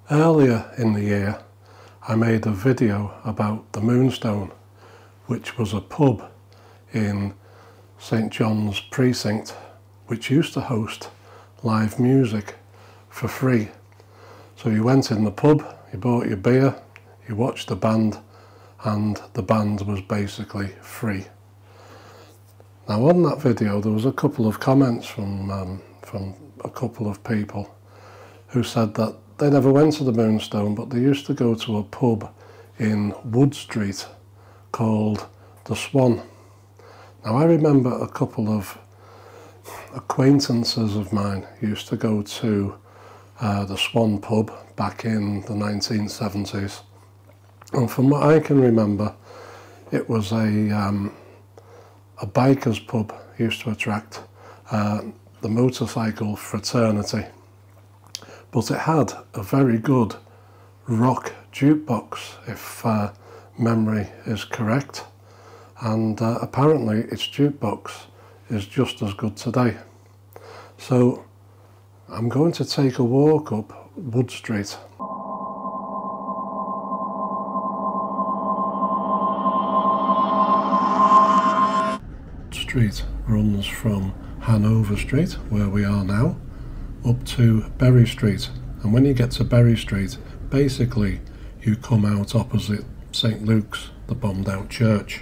Earlier in the year, I made a video about the Moonstone, which was a pub in St John's Precinct, which used to host live music for free. So you went in the pub, you bought your beer, you watched the band, and the band was basically free. Now on that video there was a couple of comments from a couple of people who said that they never went to the Moonstone, but they used to go to a pub in Wood Street called the Swan. Now I remember a couple of acquaintances of mine used to go to the Swan pub back in the 1970s, and from what I can remember, it was a biker's pub. Used to attract the motorcycle fraternity, but it had a very good rock jukebox, if memory is correct, and apparently its jukebox is just as good today. So I'm going to take a walk up Wood Street. Street runs from Hanover Street, where we are now, up to Berry Street, and when you get to Berry Street, basically you come out opposite St Luke's, the bombed out church.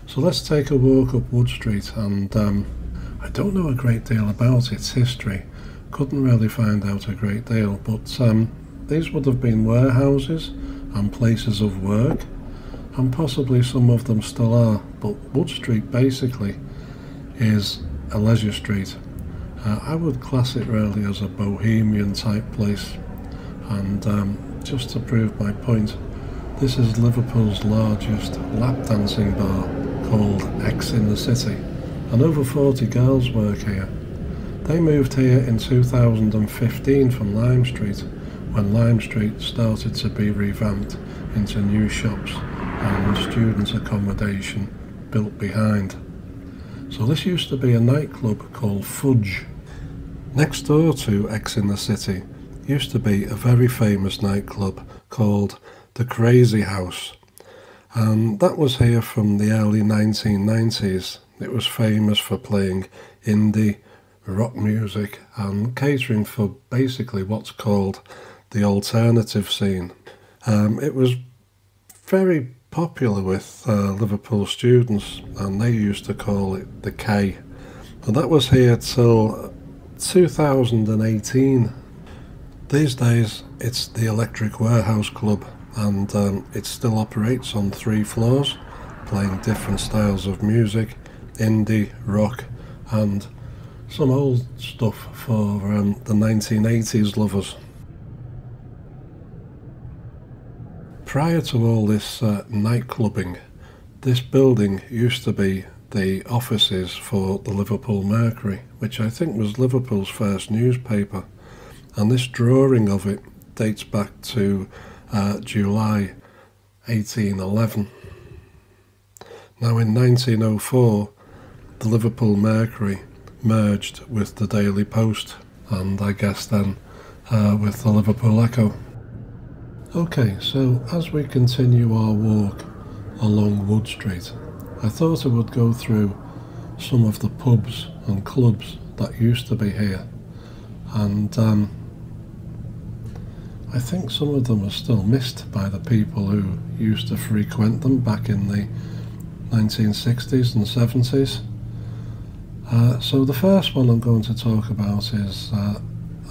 So let's take a walk up Wood Street, and I don't know a great deal about its history, couldn't really find out a great deal, but these would have been warehouses and places of work, and possibly some of them still are, but Wood Street basically is a leisure street. I would class it really as a bohemian type place, and just to prove my point, this is Liverpool's largest lap dancing bar called X in the City, and over 40 girls work here. They moved here in 2015 from Lime Street, when Lime Street started to be revamped into new shops and student accommodation built behind. So this used to be a nightclub called Fudge. Next door to X in the City used to be a very famous nightclub called the Crazy House, and that was here from the early 1990s. It was famous for playing indie rock music and catering for basically what's called the alternative scene. It was very popular with Liverpool students, and they used to call it the K, and that was here till 2018. These days it's the Electric Warehouse Club, and it still operates on 3 floors, playing different styles of music, indie, rock, and some old stuff for the 1980s lovers. Prior to all this night clubbing, this building used to be the offices for the Liverpool Mercury, which I think was Liverpool's first newspaper, and this drawing of it dates back to July 1811. Now in 1904, the Liverpool Mercury merged with the Daily Post, and I guess then with the Liverpool Echo. Okay, so as we continue our walk along Wood Street, I thought I would go through some of the pubs and clubs that used to be here, and I think some of them are still missed by the people who used to frequent them back in the 1960s and 70s. So the first one I'm going to talk about is a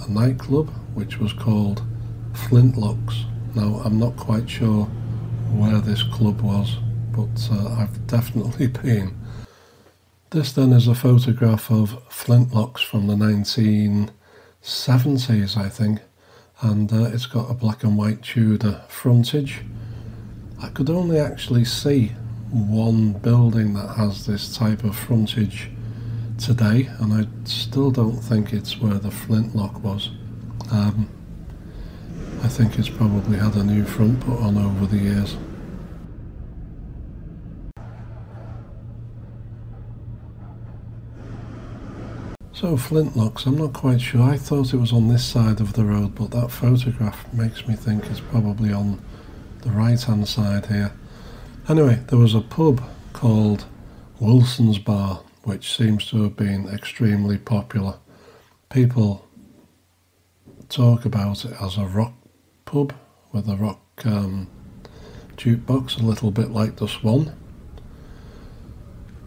nightclub which was called Flintlocks. Now I'm not quite sure where this club was, but I've definitely been. This then is a photograph of Flintlocks from the 1970s, I think, and it's got a black and white Tudor frontage. I could only actually see one building that has this type of frontage today, and I still don't think it's where the Flintlock was. I think it's probably had a new front put on over the years. So Flintlocks, I'm not quite sure. I thought it was on this side of the road, but that photograph makes me think it's probably on the right hand side here. Anyway, there was a pub called Wilson's Bar, which seems to have been extremely popular. People talk about it as a rock pub with a rock jukebox, a little bit like the Swan.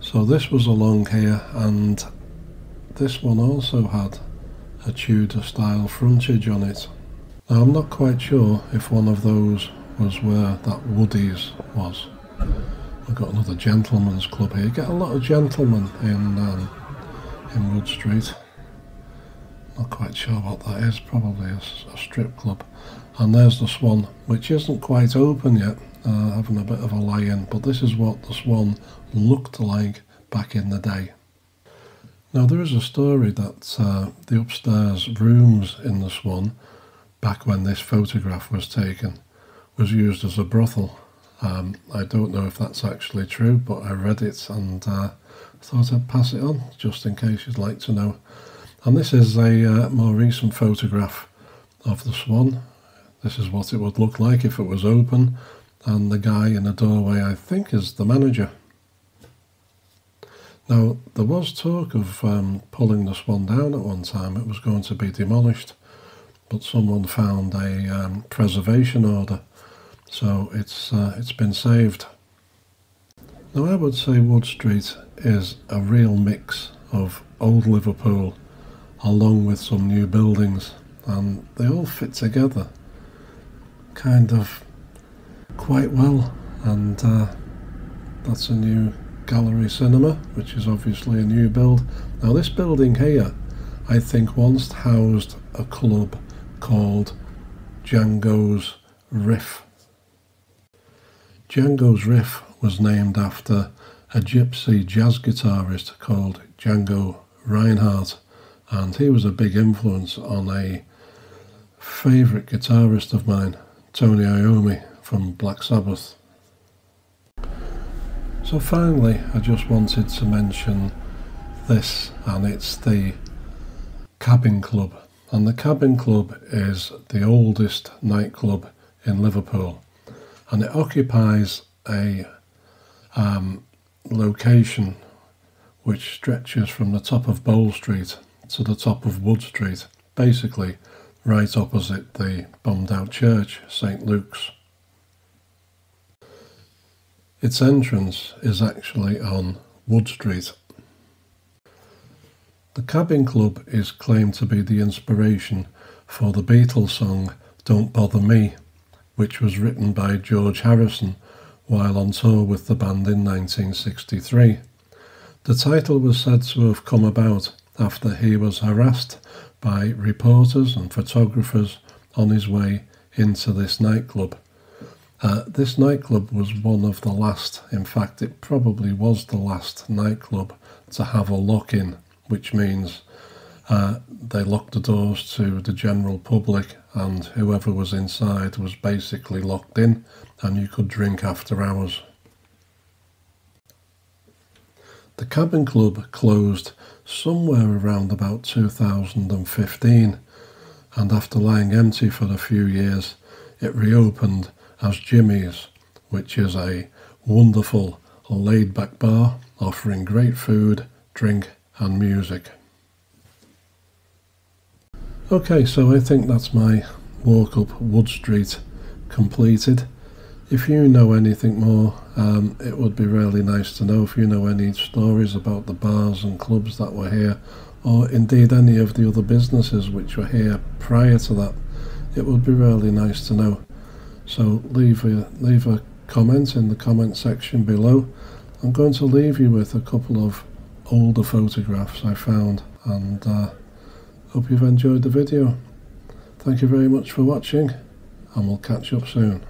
So this was along here, and this one also had a Tudor style frontage on it. Now I'm not quite sure if one of those was where that Woody's was. We've got another gentleman's club here. You get a lot of gentlemen in Wood Street. Not quite sure what that is, probably a strip club. And there's the Swan, which isn't quite open yet, having a bit of a lie-in, but this is what the Swan looked like back in the day. Now there is a story that the upstairs rooms in the Swan, back when this photograph was taken, was used as a brothel. I don't know if that's actually true, but I read it and thought I'd pass it on, just in case you'd like to know. And this is a more recent photograph of the Swan. This is what it would look like if it was open, and the guy in the doorway, I think, is the manager. Now, there was talk of pulling the Swan down at one time. It was going to be demolished, but someone found a preservation order, so it's been saved. Now, I would say Wood Street is a real mix of old Liverpool along with some new buildings, and they all fit together kind of quite well. And that's a new gallery cinema, which is obviously a new build. Now this building here, I think, once housed a club called Django's Riff. Django's Riff was named after a gypsy jazz guitarist called Django Reinhardt, and he was a big influence on a favourite guitarist of mine, Tony Iommi from Black Sabbath. So finally, I just wanted to mention this, and it's the Cabin Club. And the Cabin Club is the oldest nightclub in Liverpool, and it occupies a location which stretches from the top of Bowl Street to the top of Wood Street, basically right opposite the bombed out church, St. Luke's. Its entrance is actually on Wood Street. The Cabin Club is claimed to be the inspiration for the Beatles song Don't Bother Me, which was written by George Harrison while on tour with the band in 1963. The title was said to have come about after he was harassed by reporters and photographers on his way into this nightclub. This nightclub was one of the last, in fact it probably was the last nightclub to have a lock-in, which means they locked the doors to the general public, and whoever was inside was basically locked in, and you could drink after hours. The Cabin Club closed somewhere around about 2015, and after lying empty for a few years, it reopened as Jimmy's, which is a wonderful laid-back bar offering great food, drink and music. Okay, so I think that's my walk up Wood Street completed. If you know anything more, it would be really nice to know. If you know any stories about the bars and clubs that were here, or indeed any of the other businesses which were here prior to that, it would be really nice to know. So leave a comment in the comment section below. I'm going to leave you with a couple of older photographs I found, and hope you've enjoyed the video. Thank you very much for watching, and we'll catch up soon.